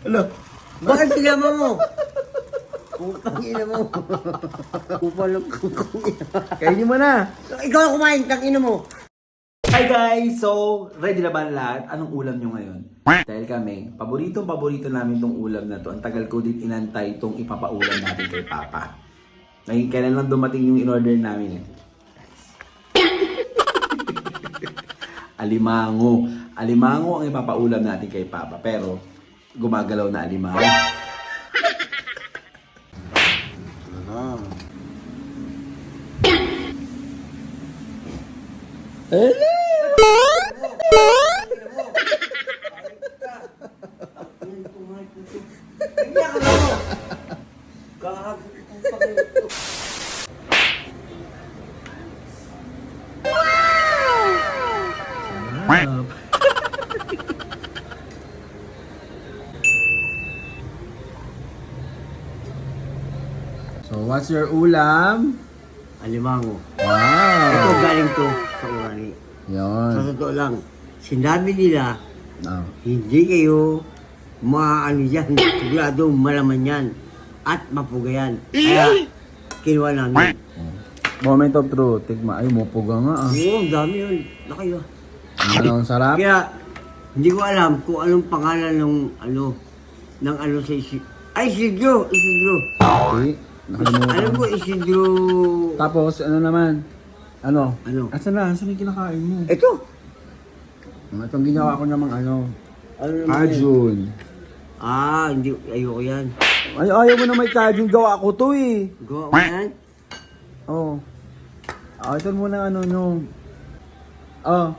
Ano? Bakit sinama mo? Putang ina mo. Upal ng kukungin. Kainin mo na. Ikaw ang kumain, tangina mo. Hi guys! So, ready na ba ang lahat? Anong ulam nyo ngayon? Dahil kami, paborito namin tong ulam na to. Ang tagal ko din inantay itong ipapaulam natin kay Papa. Ngayon, kailan lang dumating yung in-order namin eh. Alimango. Alimango ang ipapaulam natin kay Papa. Pero, gumagalaw na alimango. So, what's your ulam? Alimango. Wow! Ito galing to sa urani. Yun. Sa totoo lang, sinabi nila, Oh. hindi kayo maaano yan. Sigurado malaman yan. At mapugayan. Kaya, kinuha namin. Moment of truth. Tigma. Ay, mupuga nga ah. Oo, ang dami yun. Laki yun. Ano, ang sarap? Kaya, hindi ko alam kung anong pangalan ng ano sa Isidro. Ay, Isidro! Okay. Nakalimutan. Alam ko, Isidro... Tapos, ano naman? Ano? Ano? Asan na? Asan yung kinakain mo? Ito! Itong ginawa ko namang ano. Ano naman yan? Kajun. Ah, hindi, ayoko yan. Ay, ayaw mo na may kajun. Gawa ko to eh. Gawa ko yan? Oh. Ito muna ano no. Oh.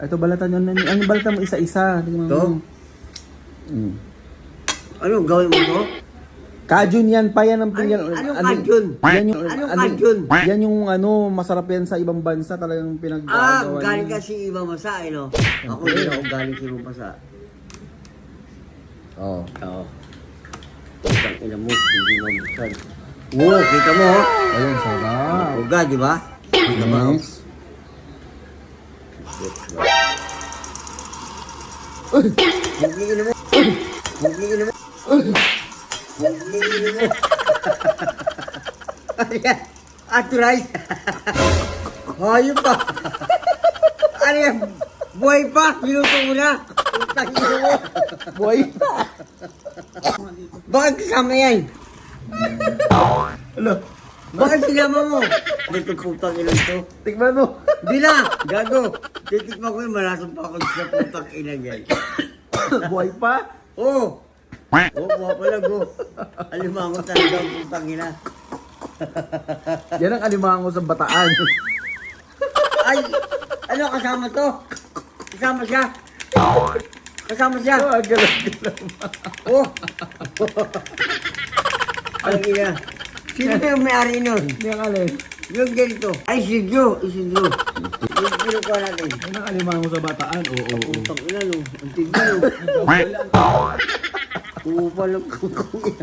Ito balatan yan. Ano balatan mo isa-isa? Tingnan To? mo. Mm. Ano, gawin mo to? Kajun yan pa yan ang Anong kajun? Yan yung Anong kajun? Yan yung ano masarap yan sa ibang bansa talagang pinagagawa. Galing niya. kasi ibang masa, no? Ako din ako galing sa ibang masa. Oh. Oo. Putang ina mo, hindi mabuksan. Wow, kita mo, oh. Ayun, sarap. Uga, di ba? Kita ba, oh? Next. Hindi ina mo. Hindi ina mo. Hindi ina mo. Ano yan? Aturay. Hayop pa. Ano yan? Buhay pa. Minuto mo na. Putang ina mo. Boy. Bakit kasama yan? Ano? Bakit sinama mo? Dito putang ina to. Tikman mo. Di na! Gago! Titikman ko yung malasang pa ako sa putang ina yan. Boy pa. Oo! Oo, buha pala go. Alimango talaga ang putang ina. Yan ang alimango sa Bataan. Ay! Ano kasama to? Kasama siya? Kasama siya? Oh, galang-galang. Oo! Ang ina. Sino ba yung may-ari nun? Yan alin. Yung ganito. Ay, Isidro! Isidro! Yung kinukuha natin. Yan ang alimango sa Bataan. Oo. Putang ina no. Ang tigil no. Upal ng kukungin.